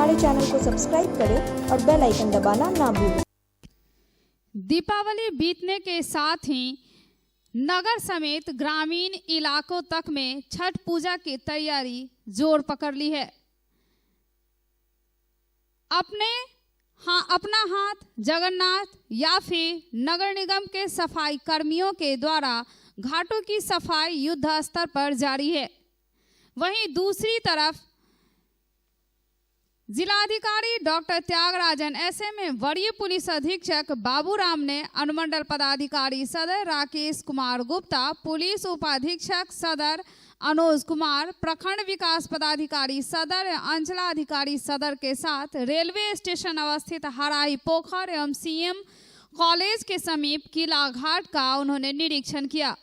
हमारे चैनल को सब्सक्राइब करें और बेल आइकन दबाना ना भूलें। दीपावली बीतने के साथ ही नगर समेत ग्रामीण इलाकों तक में छठ पूजा की तैयारी जोर पकड़ ली है। अपना हाथ जगन्नाथ या फिर नगर निगम के सफाई कर्मियों के द्वारा घाटों की सफाई युद्ध स्तर पर जारी है। वहीं दूसरी तरफ जिलाधिकारी डॉक्टर त्यागराजन ऐसे में वरीय पुलिस अधीक्षक बाबूराम ने अनुमंडल पदाधिकारी सदर राकेश कुमार गुप्ता, पुलिस उपाधीक्षक सदर अनुज कुमार, प्रखंड विकास पदाधिकारी सदर एवं अंचलाधिकारी सदर के साथ रेलवे स्टेशन अवस्थित हराई पोखर एवं सीएम कॉलेज के समीप किला घाट का उन्होंने निरीक्षण किया।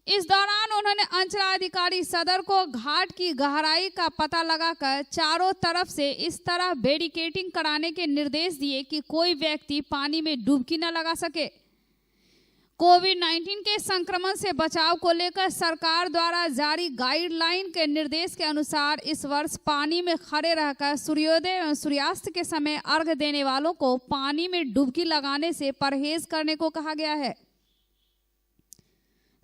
इस दौरान उन्होंने अंचलाधिकारी सदर को घाट की गहराई का पता लगाकर चारों तरफ से इस तरह बैरिकेडिंग कराने के निर्देश दिए कि कोई व्यक्ति पानी में डुबकी न लगा सके। कोविड-19 के संक्रमण से बचाव को लेकर सरकार द्वारा जारी गाइडलाइन के निर्देश के अनुसार इस वर्ष पानी में खड़े रहकर सूर्योदय एवं सूर्यास्त के समय अर्घ देने वालों को पानी में डुबकी लगाने से परहेज करने को कहा गया है।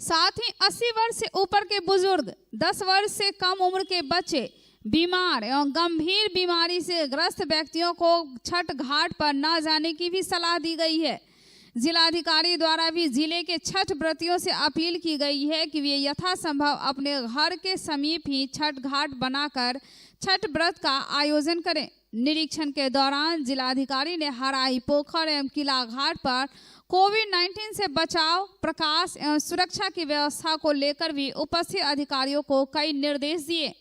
साथ ही 80 वर्ष से ऊपर के बुजुर्ग, 10 वर्ष से कम उम्र के बच्चे, बीमार एवं गंभीर बीमारी से ग्रस्त व्यक्तियों को छठ घाट पर न जाने की भी सलाह दी गई है। जिलाधिकारी द्वारा भी जिले के छठ व्रतियों से अपील की गई है कि वे यथासंभव अपने घर के समीप ही छठ घाट बनाकर छठ व्रत का आयोजन करें। निरीक्षण के दौरान जिलाधिकारी ने हराई पोखर एवं किला घाट पर कोविड-19 से बचाव, प्रकाश एवं सुरक्षा की व्यवस्था को लेकर भी उपस्थित अधिकारियों को कई निर्देश दिए।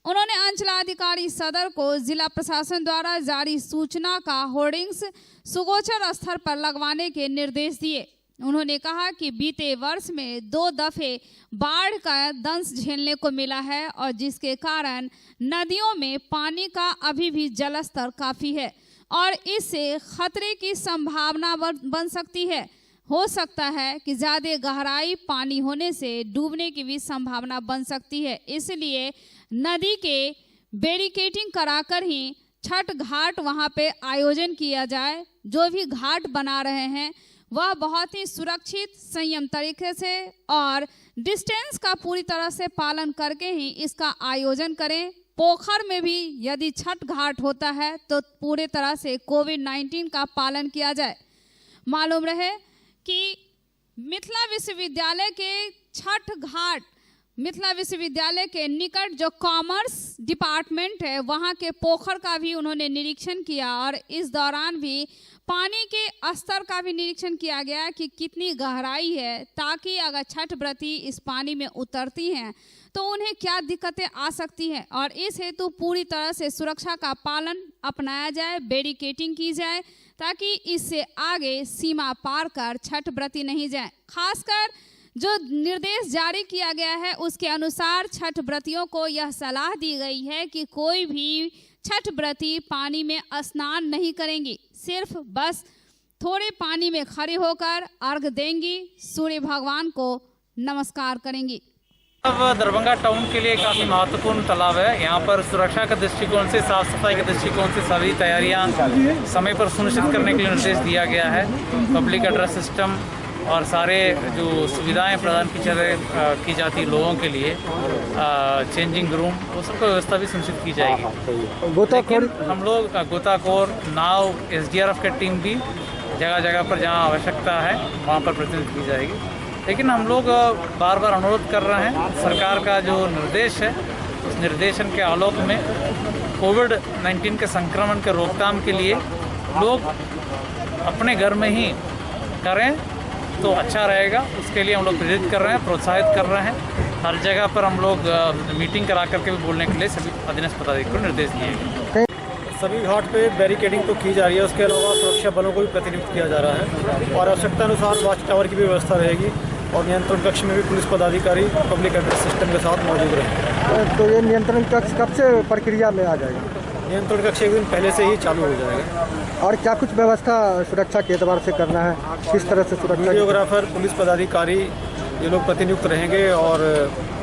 उन्होंने अंचलाधिकारी सदर को जिला प्रशासन द्वारा जारी सूचना का होर्डिंग्स सुगोचर स्तर पर लगवाने के निर्देश दिए। उन्होंने कहा कि बीते वर्ष में 2 दफे बाढ़ का दंश झेलने को मिला है और जिसके कारण नदियों में पानी का अभी भी जलस्तर काफी है और इससे खतरे की संभावना बन सकती है। हो सकता है कि ज़्यादा गहराई पानी होने से डूबने की भी संभावना बन सकती है। इसलिए नदी के बैरिकेडिंग कराकर ही छठ घाट वहां पे आयोजन किया जाए। जो भी घाट बना रहे हैं वह बहुत ही सुरक्षित, संयम तरीके से और डिस्टेंस का पूरी तरह से पालन करके ही इसका आयोजन करें। पोखर में भी यदि छठ घाट होता है तो पूरे तरह से कोविड-19 का पालन किया जाए। मालूम रहे कि मिथिला विश्वविद्यालय के छठ घाट, मिथिला विश्वविद्यालय के निकट जो कॉमर्स डिपार्टमेंट है वहाँ के पोखर का भी उन्होंने निरीक्षण किया और इस दौरान भी पानी के स्तर का भी निरीक्षण किया गया कि कितनी गहराई है, ताकि अगर छठ व्रती इस पानी में उतरती हैं तो उन्हें क्या दिक्कतें आ सकती हैं और इस हेतु पूरी तरह से सुरक्षा का पालन अपनाया जाए, बैरिकेडिंग की जाए ताकि इससे आगे सीमा पार कर छठ व्रती नहीं जाए। खासकर जो निर्देश जारी किया गया है उसके अनुसार छठ व्रतियों को यह सलाह दी गई है कि कोई भी छठ व्रती पानी में स्नान नहीं करेंगी, सिर्फ बस थोड़े पानी में खड़े होकर अर्घ देंगी, सूर्य भगवान को नमस्कार करेंगी। अब दरभंगा टाउन के लिए काफ़ी महत्वपूर्ण तालाब है। यहाँ पर सुरक्षा के दृष्टिकोण से, साफ सफाई के दृष्टिकोण से सभी तैयारियाँ समय पर सुनिश्चित करने के लिए निर्देश दिया गया है। पब्लिक एड्रेस सिस्टम और सारे जो सुविधाएं प्रदान की जाती लोगों के लिए, चेंजिंग रूम, वो सबकी व्यवस्था भी सुनिश्चित की जाएगी। लेकिन हम लोग गोताखोर, नाव, SDRF की टीम भी जगह जगह पर जहाँ आवश्यकता है वहाँ पर प्रतिनिधित्व की जाएगी। लेकिन हम लोग बार बार अनुरोध कर रहे हैं, सरकार का जो निर्देश है उस निर्देशन के आलोक में कोविड-19 के संक्रमण के रोकथाम के लिए लोग अपने घर में ही करें तो अच्छा रहेगा। उसके लिए हम लोग प्रेरित कर रहे हैं, प्रोत्साहित कर रहे हैं। हर जगह पर हम लोग मीटिंग करा करके भी बोलने के लिए सभी अधीनस्थ पदाधिकारियों को निर्देश दिए गए। सभी घाट पे बैरिकेडिंग तो की जा रही है, उसके अलावा सुरक्षा बलों को भी प्रतिनिधित्व किया जा रहा है और आवश्यकता अनुसार वॉच टावर की भी व्यवस्था रहेगी और नियंत्रण कक्ष में भी पुलिस पदाधिकारी पब्लिक एड्रेस सिस्टम के साथ मौजूद रहेंगे। तो ये नियंत्रण कक्ष कब से प्रक्रिया में आ जाएगा? नियंत्रण कक्ष एक दिन पहले से ही चालू हो जाएगा। और क्या कुछ व्यवस्था सुरक्षा के एतबार से करना है, किस तरह से सुरक्षा? वीडियोग्राफर, पुलिस पदाधिकारी ये लोग प्रतिनियुक्त रहेंगे और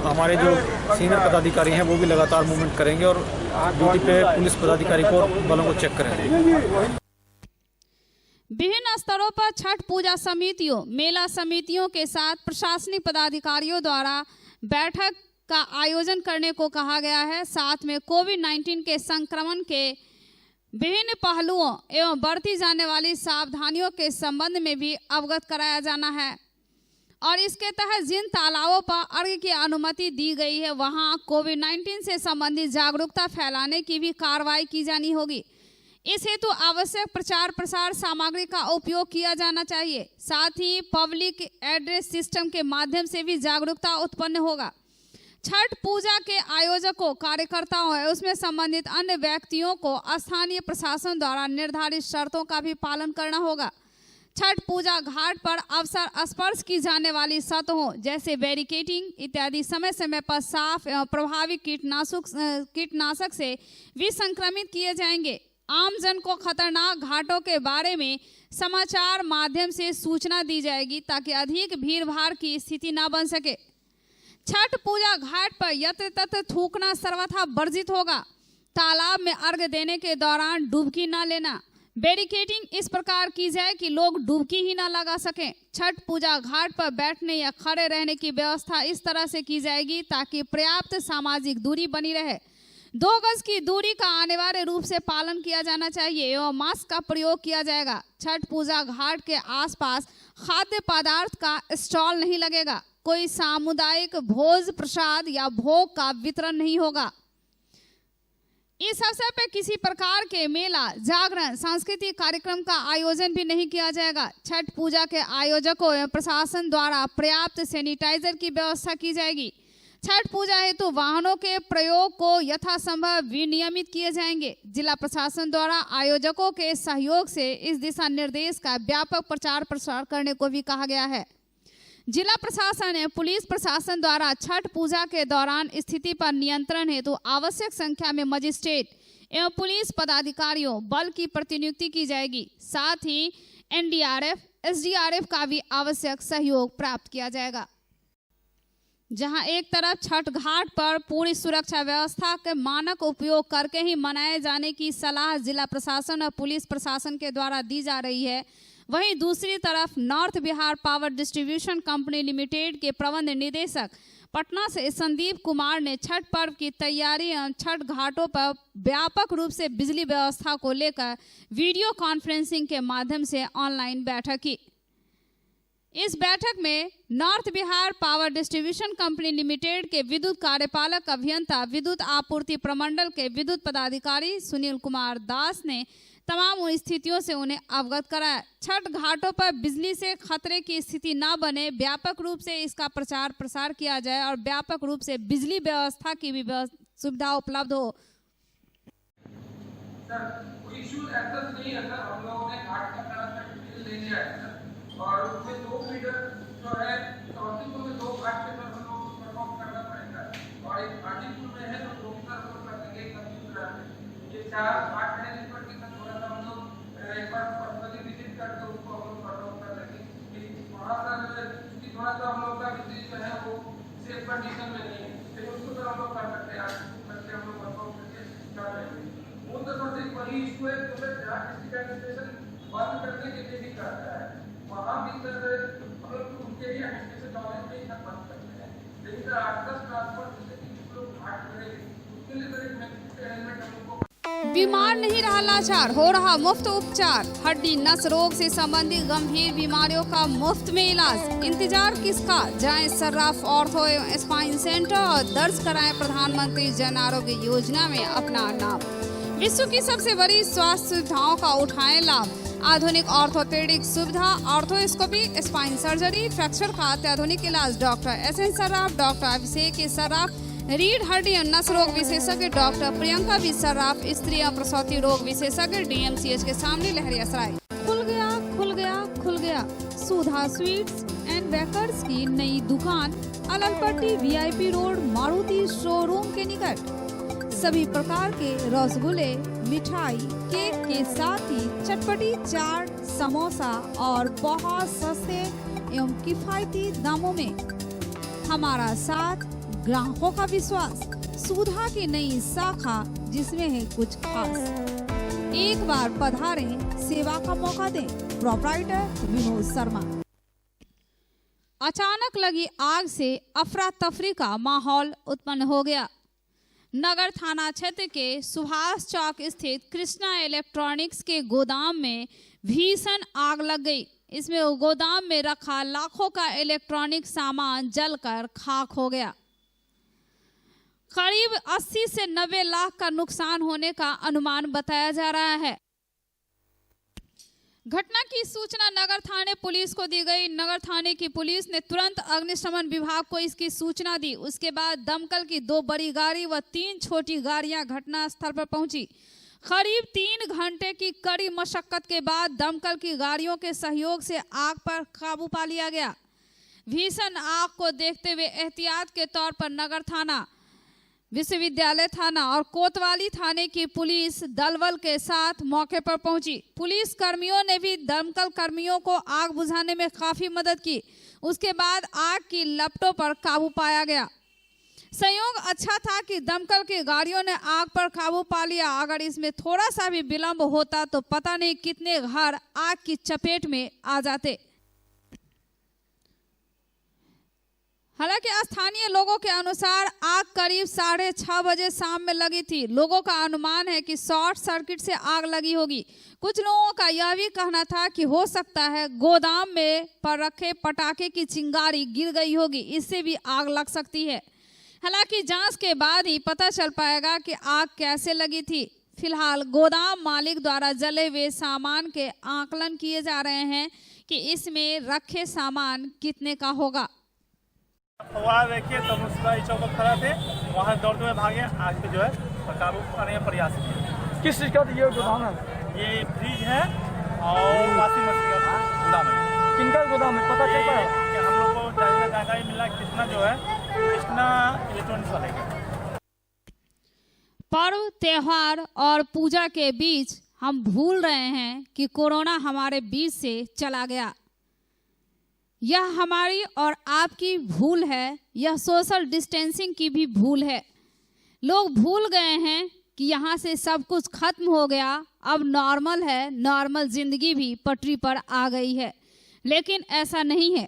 हमारे जो सीनियर पदाधिकारी हैं वो भी लगातार मूवमेंट करेंगे और ड्यूटी पे पुलिस पदाधिकारी को बलों को चेक करें। विभिन्न स्तरों पर छठ पूजा समितियों, मेला समितियों के साथ प्रशासनिक पदाधिकारियों द्वारा बैठक का आयोजन करने को कहा गया है। साथ में कोविड-19 के संक्रमण के विभिन्न पहलुओं एवं बढ़ती जाने वाली सावधानियों के संबंध में भी अवगत कराया जाना है और इसके तहत जिन तालाबों पर अर्घ्य की अनुमति दी गई है वहां कोविड-19 से संबंधित जागरूकता फैलाने की भी कार्रवाई की जानी होगी। इस हेतु आवश्यक प्रचार प्रसार सामग्री का उपयोग किया जाना चाहिए। साथ ही पब्लिक एड्रेस सिस्टम के माध्यम से भी जागरूकता उत्पन्न होगा। छठ पूजा के आयोजकों, कार्यकर्ताओं और उसमें संबंधित अन्य व्यक्तियों को स्थानीय प्रशासन द्वारा निर्धारित शर्तों का भी पालन करना होगा। छठ पूजा घाट पर अवसर स्पर्श की जाने वाली सतहों जैसे बैरिकेडिंग इत्यादि समय समय पर साफ एवं प्रभावी कीटनाशक से विसंक्रमित किए जाएंगे। आम जन को खतरनाक घाटों के बारे में समाचार माध्यम से सूचना दी जाएगी ताकि अधिक भीड़ भाड़ की स्थिति न बन सके। छठ पूजा घाट पर यत्र तत्र थूकना सर्वथा वर्जित होगा। तालाब में अर्घ्य देने के दौरान डुबकी न लेना। बैरिकेडिंग इस प्रकार की जाए कि लोग डुबकी ही न लगा सकें। छठ पूजा घाट पर बैठने या खड़े रहने की व्यवस्था इस तरह से की जाएगी ताकि पर्याप्त सामाजिक दूरी बनी रहे। 2 गज की दूरी का अनिवार्य रूप से पालन किया जाना चाहिए एवं मास्क का प्रयोग किया जाएगा। छठ पूजा घाट के आसपास खाद्य पदार्थ का स्टॉल नहीं लगेगा। कोई सामुदायिक भोज प्रसाद या भोग का वितरण नहीं होगा। इस अवसर पर किसी प्रकार के मेला, जागरण, सांस्कृतिक कार्यक्रम का आयोजन भी नहीं किया जाएगा। छठ पूजा के आयोजकों एवं प्रशासन द्वारा पर्याप्त सैनिटाइजर की व्यवस्था की जाएगी। छठ पूजा हेतु वाहनों के प्रयोग को यथासंभव विनियमित किए जाएंगे। जिला प्रशासन द्वारा आयोजकों के सहयोग से इस दिशा निर्देश का व्यापक प्रचार प्रसार करने को भी कहा गया है। जिला प्रशासन एवं पुलिस प्रशासन द्वारा छठ पूजा के दौरान स्थिति पर नियंत्रण हेतु आवश्यक संख्या में मजिस्ट्रेट एवं पुलिस पदाधिकारियों बल की प्रतिनियुक्ति की जाएगी। साथ ही NDRF, SDRF का भी आवश्यक सहयोग प्राप्त किया जाएगा। जहां एक तरफ छठ घाट पर पूरी सुरक्षा व्यवस्था के मानक उपयोग करके ही मनाए जाने की सलाह जिला प्रशासन और पुलिस प्रशासन के द्वारा दी जा रही है, वहीं दूसरी तरफ north Bihar power distribution company limited के प्रबंध निदेशक पटना से संदीप कुमार ने छठ पर्व की तैयारी एवं छठ घाटों पर व्यापक रूप से बिजली व्यवस्था को लेकर वीडियो कॉन्फ्रेंसिंग के माध्यम से ऑनलाइन बैठक की। इस बैठक में north Bihar power distribution company limited के विद्युत कार्यपालक अभियंता विद्युत आपूर्ति प्रमंडल के विद्युत पदाधिकारी सुनील कुमार दास ने तमाम उन स्थितियों से उन्हें अवगत कराया। छठ घाटों पर बिजली से खतरे की स्थिति न बने, व्यापक रूप से इसका प्रचार प्रसार किया जाए और व्यापक रूप से बिजली व्यवस्था की भी सुविधा उपलब्ध हो। सर कोई इश्यू ऐसा नहीं है सर, हम लोगों ने घाट का कनेक्शन ले लिया है सर और उसमें 2 फीडर जो है समस्तीपुर में 2 घाट पे सर हम लोग परफॉर्म करना पड़ेगा और एक हाजीपुर में है तो 2 फीडर को कर देंगे। ये 4 घाट है जिस पर थोड़ा सा हम लोग एक बार पर्सनली विजिट करके उसको हम लोग परफॉर्म कर लेंगे। वहाँ पर थोड़ा सा हम लोग का बिजली जो है वो सेफ कंडीशन में नहीं है, लेकिन उसको सर हम लोग कर सकते हैं, करके हम लोग परफॉर्म करके कर लेंगे। वो तो सर एक वही इशू है जो सर जहाँ डिस्ट्रिक्ट एडमिनिस्ट्रेशन बंद करने के लिए भी करता है, वहाँ भी सर हम लोग उनके लिए एडमिनिस्ट्रेशन नॉलेज में ही सर बंद करते हैं। लेकिन सर 8-10 ट्रांसपोर्ट जैसे कि लोग घाट करेंगे उसके लिए सर एक मैक्सिमम अरेंजमेंट हम लोग को। बीमार नहीं रहा लाचार, हो रहा मुफ्त उपचार। हड्डी नस रोग से संबंधित गंभीर बीमारियों का मुफ्त में इलाज। इंतजार किसका, जाएं सर्राफ ऑर्थो एवं स्पाइन सेंटर और दर्ज कराएं प्रधानमंत्री जन आरोग्य योजना में अपना नाम। विश्व की सबसे बड़ी स्वास्थ्य सुविधाओं का उठाएं लाभ। आधुनिक ऑर्थोपेडिक सुविधा, ऑर्थोस्कोपी, स्पाइन सर्जरी, फ्रैक्चर का अत्याधुनिक इलाज। डॉक्टर SN सर्राफ, डॉक्टर अभिषेक सर्राफ, रीढ़ हड्डी और नस रोग विशेषज्ञ डॉक्टर प्रियंका बी सर्राफ, स्त्री और प्रसूति रोग विशेषज्ञ DMCH के सामने लहरियासराय। खुल गया खुल गया खुल गया सुधा स्वीट्स एंड बेकर्स की नई दुकान अलनपट्टी VIP रोड मारुति शोरूम के निकट। सभी प्रकार के रसगुल्ले, मिठाई, केक के साथ ही चटपटी चाट, समोसा और बहुत सस्ते एवं किफायती दामों में हमारा साथ, ग्राहकों का विश्वास। सुधा की नई शाखा जिसमें है कुछ खास। एक बार पधारें, सेवा का मौका दें। प्रोप्राइटर विनोद शर्मा। अचानक लगी आग से अफरा तफरी का माहौल उत्पन्न हो गया। नगर थाना क्षेत्र के सुभाष चौक स्थित कृष्णा इलेक्ट्रॉनिक्स के गोदाम में भीषण आग लग गई। इसमें गोदाम में रखा लाखों का इलेक्ट्रॉनिक सामान जलकर खाक हो गया। करीब 80 से 90 लाख का नुकसान होने का अनुमान बताया जा रहा है। घटना की सूचना नगर थाने पुलिस को दी गई। नगर थाने की पुलिस ने तुरंत अग्निशमन विभाग को इसकी सूचना दी। उसके बाद दमकल की 2 बड़ी गाड़ी व 3 छोटी गाड़ियां घटना स्थल पर पहुंची। करीब 3 घंटे की कड़ी मशक्कत के बाद दमकल की गाड़ियों के सहयोग से आग पर काबू पा लिया गया। भीषण आग को देखते हुए एहतियात के तौर पर नगर थाना, विश्वविद्यालय थाना और कोतवाली थाने की पुलिस दलबल के साथ मौके पर पहुंची। पुलिस कर्मियों ने भी दमकल कर्मियों को आग बुझाने में काफी मदद की। उसके बाद आग की लपटों पर काबू पाया गया। संयोग अच्छा था कि दमकल की गाड़ियों ने आग पर काबू पा लिया। अगर इसमें थोड़ा सा भी विलंब होता तो पता नहीं कितने घर आग की चपेट में आ जाते। हालांकि स्थानीय लोगों के अनुसार आग करीब 6:30 बजे शाम में लगी थी। लोगों का अनुमान है कि शॉर्ट सर्किट से आग लगी होगी। कुछ लोगों का यह भी कहना था कि हो सकता है गोदाम में पर रखे पटाखे की चिंगारी गिर गई होगी, इससे भी आग लग सकती है। हालांकि जांच के बाद ही पता चल पाएगा कि आग कैसे लगी थी। फिलहाल गोदाम मालिक द्वारा जले हुए सामान के आकलन किए जा रहे हैं कि इसमें रखे सामान कितने का होगा। फवारा देखिए तब उसका चौक पर खड़ा थे, वहाँ दौड़ते हुए भागे, आग पे जो है काबू पाने का प्रयास किया। किस चीज़ का ये गोदाम है? ये फ्रिज है और वाशिंग मशीन का गोदाम है। किनका गोदाम है पता चल पाया? हम लोग को जानकारी मिला कृष्णा जो है, कृष्णा इलेक्ट्रॉनिक्स वाले का। पर्व, त्योहार और पूजा के बीच हम भूल रहे हैं कि कोरोना हमारे बीच से चला गया। यह हमारी और आपकी भूल है, यह सोशल डिस्टेंसिंग की भी भूल है। लोग भूल गए हैं कि यहाँ से सब कुछ खत्म हो गया, अब नॉर्मल है, नॉर्मल जिंदगी भी पटरी पर आ गई है। लेकिन ऐसा नहीं है।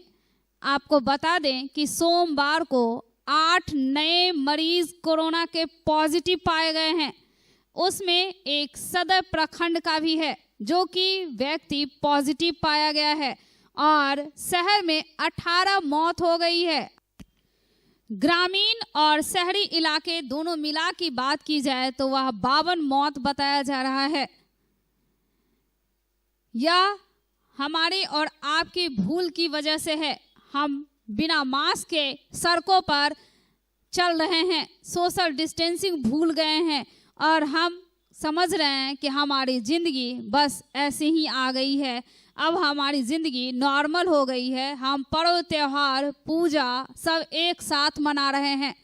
आपको बता दें कि सोमवार को 8 नए मरीज कोरोना के पॉजिटिव पाए गए हैं। उसमें एक सदर प्रखंड का भी है जो कि व्यक्ति पॉजिटिव पाया गया है और शहर में 18 मौत हो गई है। ग्रामीण और शहरी इलाके दोनों मिला की बात की जाए तो वह 52 मौत बताया जा रहा है। यह हमारी और आपकी भूल की वजह से है। हम बिना मास्क के सड़कों पर चल रहे हैं, सोशल डिस्टेंसिंग भूल गए हैं और हम समझ रहे हैं कि हमारी जिंदगी बस ऐसे ही आ गई है। अब हमारी ज़िंदगी नॉर्मल हो गई है। हम पर्व, त्योहार, पूजा सब एक साथ मना रहे हैं।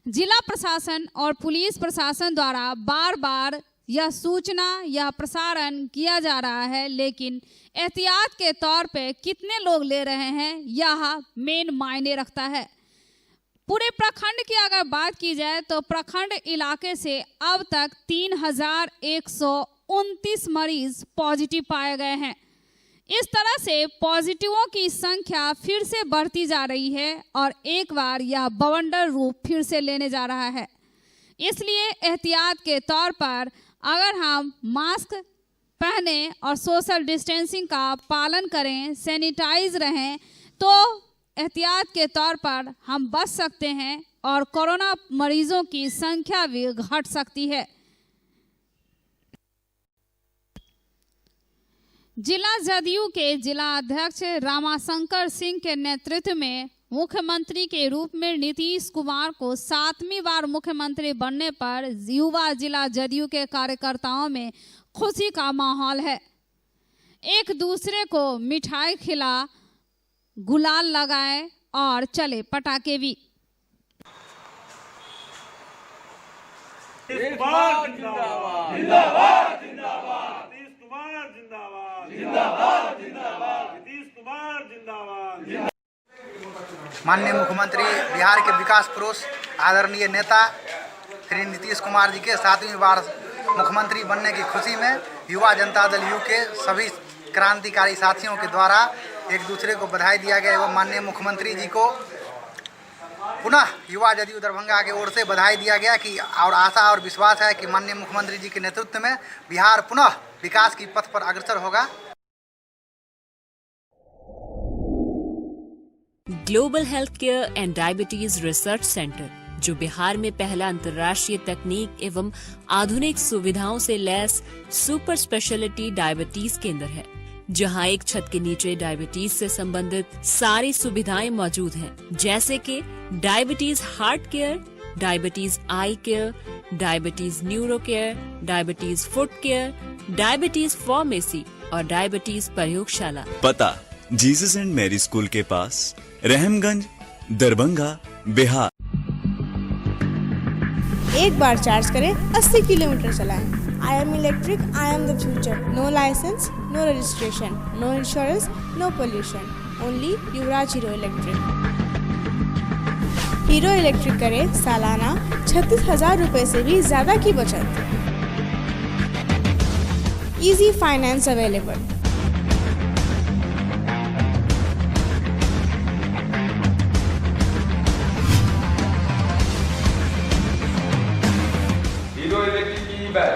जिला प्रशासन और पुलिस प्रशासन द्वारा बार बार यह सूचना, यह प्रसारण किया जा रहा है, लेकिन एहतियात के तौर पे कितने लोग ले रहे हैं यह मेन मायने रखता है। पूरे प्रखंड की अगर बात की जाए तो प्रखंड इलाके से अब तक 3129 मरीज पॉजिटिव पाए गए हैं। इस तरह से पॉजिटिवों की संख्या फिर से बढ़ती जा रही है और एक बार यह बवंडर रूप फिर से लेने जा रहा है। इसलिए एहतियात के तौर पर अगर हम मास्क पहने और सोशल डिस्टेंसिंग का पालन करें, सैनिटाइज रहें, तो एहतियात के तौर पर हम बच सकते हैं और कोरोना मरीजों की संख्या भी घट सकती है। जिला जदयू के जिला अध्यक्ष रामाशंकर सिंह के नेतृत्व में मुख्यमंत्री के रूप में नीतीश कुमार को 7वीं बार मुख्यमंत्री बनने पर युवा जिला जदयू के कार्यकर्ताओं में खुशी का माहौल है। एक दूसरे को मिठाई खिला, गुलाल लगाए और चले पटाखे भी। माननीय मुख्यमंत्री, बिहार के विकास पुरुष, आदरणीय नेता श्री नीतीश कुमार जी के 7वीं बार मुख्यमंत्री बनने की खुशी में युवा जनता दल यू के सभी क्रांतिकारी साथियों के द्वारा एक दूसरे को बधाई दिया गया एवं माननीय मुख्यमंत्री जी को पुनः युवा जदयू दरभंगा की ओर से बधाई दिया गया कि और आशा और विश्वास है कि माननीय मुख्यमंत्री जी के नेतृत्व में बिहार पुनः विकास की पथ पर अग्रसर होगा। Global health care and diabetes research centre, जो बिहार में पहला अंतर्राष्ट्रीय तकनीक एवं आधुनिक सुविधाओं से लैस सुपर स्पेशलिटी डायबिटीज केंद्र है, जहां एक छत के नीचे डायबिटीज से संबंधित सारी सुविधाएं मौजूद हैं, जैसे कि diabetes heart care, diabetes eye care, diabetes neuro care, diabetes foot care, diabetes pharmacy और डायबिटीज प्रयोगशाला। पता जीसस एंड मैरी स्कूल के पास, रहमगंज, दरभंगा, बिहार। एक बार चार्ज करें, 80 किलोमीटर चलाएं। I am electric, I am the future. No license, no registration, no insurance, no pollution. Only Yuvraj hero electric. Hero electric करें सालाना 36,000 रुपए से भी ज्यादा की बचत। Easy finance available. Hero electric की बैग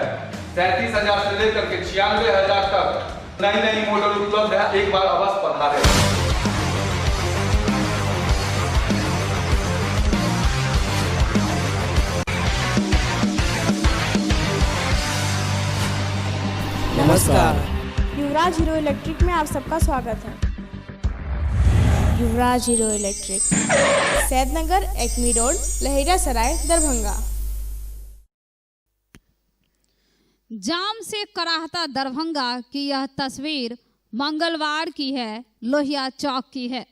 37,000 से लेकर के 96,000 तक नई नई मॉडल उपलब्ध है। एक बार अवश्य पधारें। नमस्कार, युवराज हीरो इलेक्ट्रिक में आप सबका स्वागत है। Yuvraj hero electric, Saidnagar, Ekmi road, Laheriya Sarai, Darbhanga. जाम से कराहता दरभंगा की यह तस्वीर मंगलवार की है, लोहिया चौक की है,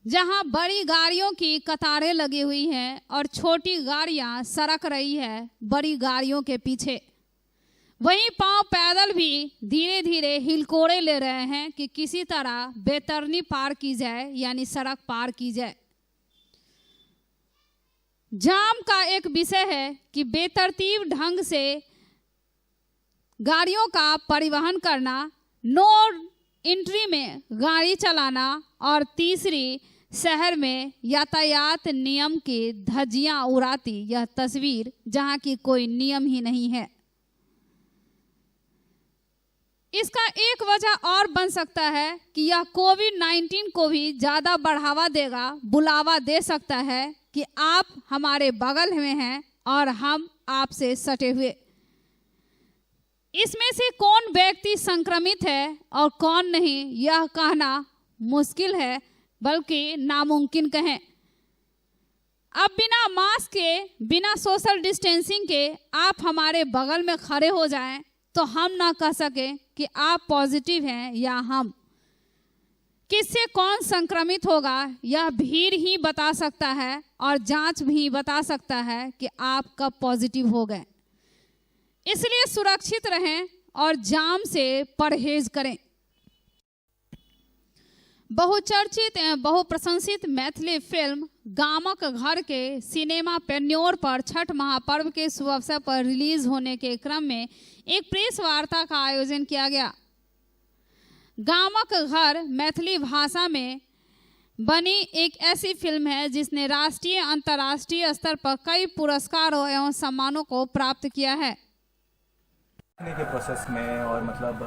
जहां बड़ी गाड़ियों की कतारें लगी हुई हैं और छोटी गाड़ियां सरक रही है बड़ी गाड़ियों के पीछे। वहीं पांव पैदल भी धीरे धीरे हिलकोड़े ले रहे हैं कि किसी तरह बेतरनी पार की जाए, यानी सड़क पार की जाए। जाम का एक विषय है कि बेतरतीब ढंग से गाड़ियों का परिवहन करना, नो एंट्री में गाड़ी चलाना और तीसरी शहर में यातायात नियम की धज्जियां उड़ाती यह तस्वीर, जहां की कोई नियम ही नहीं है। इसका एक वजह और बन सकता है कि यह कोविड-19 को भी ज़्यादा बढ़ावा देगा, बुलावा दे सकता है कि आप हमारे बगल में हैं और हम आपसे सटे हुए। इसमें से कौन व्यक्ति संक्रमित है और कौन नहीं, यह कहना मुश्किल है, बल्कि नामुमकिन कहें। अब बिना मास्क के, बिना सोशल डिस्टेंसिंग के आप हमारे बगल में खड़े हो जाएं तो हम ना कह सकें कि आप पॉजिटिव हैं या हम। किससे कौन संक्रमित होगा यह भीड़ ही बता सकता है और जांच भी बता सकता है कि आप कब पॉजिटिव हो गए। इसलिए सुरक्षित रहें और जाम से परहेज करें। बहुचर्चित एवं बहुप्रशंसित मैथिली फिल्म गामक घर के सिनेमा पेन्योर पर छठ महापर्व के शुभ अवसर पर रिलीज होने के क्रम में एक प्रेस वार्ता का आयोजन किया गया। गामक घर मैथिली भाषा में बनी एक ऐसी फिल्म है जिसने राष्ट्रीय अंतर्राष्ट्रीय स्तर पर कई पुरस्कारों एवं सम्मानों को प्राप्त किया है। के प्रोसेस में और मतलब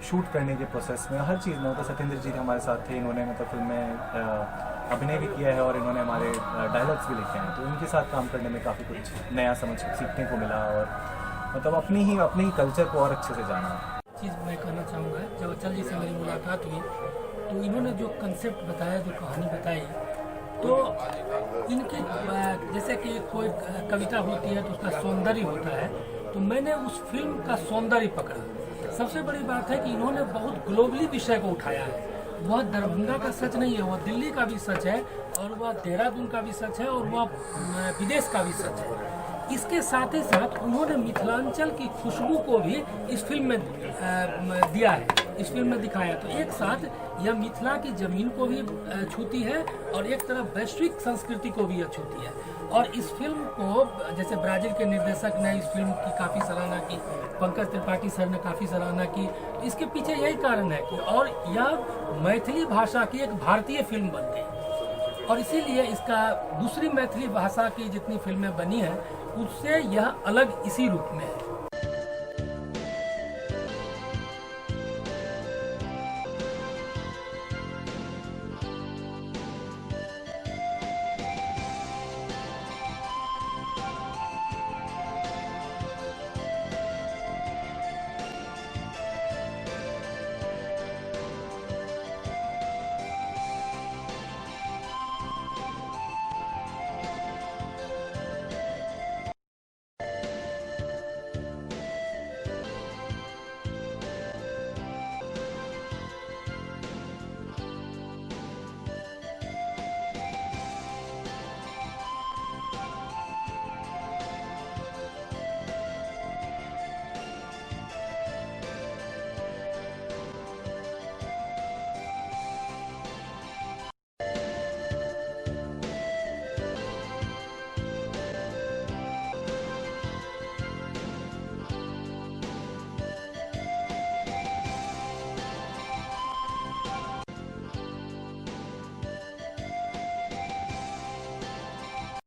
शूट करने के प्रोसेस में हर चीज़ में, तो सत्येंद्र जी हमारे साथ थे, इन्होंने मतलब फिल्म में अभिनय भी किया है और इन्होंने हमारे डायलॉग्स भी लिखे हैं, तो इनके साथ काम करने में काफ़ी कुछ नया समझ सीखने को मिला और मतलब अपने ही कल्चर को और अच्छे से जाना। चीज़ मैं कहना चाहूँगा, जब अचल जी से मेरी मुलाकात हुई तो इन्होंने जो कंसेप्ट बताया, जो कहानी बताई, तो इनके जैसे कि कोई कविता होती है तो उसका सौंदर्य होता है, तो मैंने उस फिल्म का सौंदर्य पकड़ा। सबसे बड़ी बात है कि इन्होंने बहुत ग्लोबली विषय को उठाया है। वह दरभंगा का सच नहीं है, वह दिल्ली का भी सच है और वह देहरादून का भी सच है और वह विदेश का भी सच है। इसके साथ ही साथ उन्होंने मिथिलांचल की खुशबू को भी इस फिल्म में दिया है, इस फिल्म में दिखाया। तो एक साथ यह मिथिला की जमीन को भी छूती है और एक तरफ वैश्विक संस्कृति को भी छूती है। और इस फिल्म को जैसे ब्राजील के निर्देशक ने इस फिल्म की काफ़ी सराहना की, पंकज त्रिपाठी सर ने काफ़ी सराहना की। इसके पीछे यही कारण है कि और यह मैथिली भाषा की एक भारतीय फिल्म बन गई और इसीलिए इसका दूसरी मैथिली भाषा की जितनी फिल्में बनी हैं उससे यह अलग इसी रूप में है।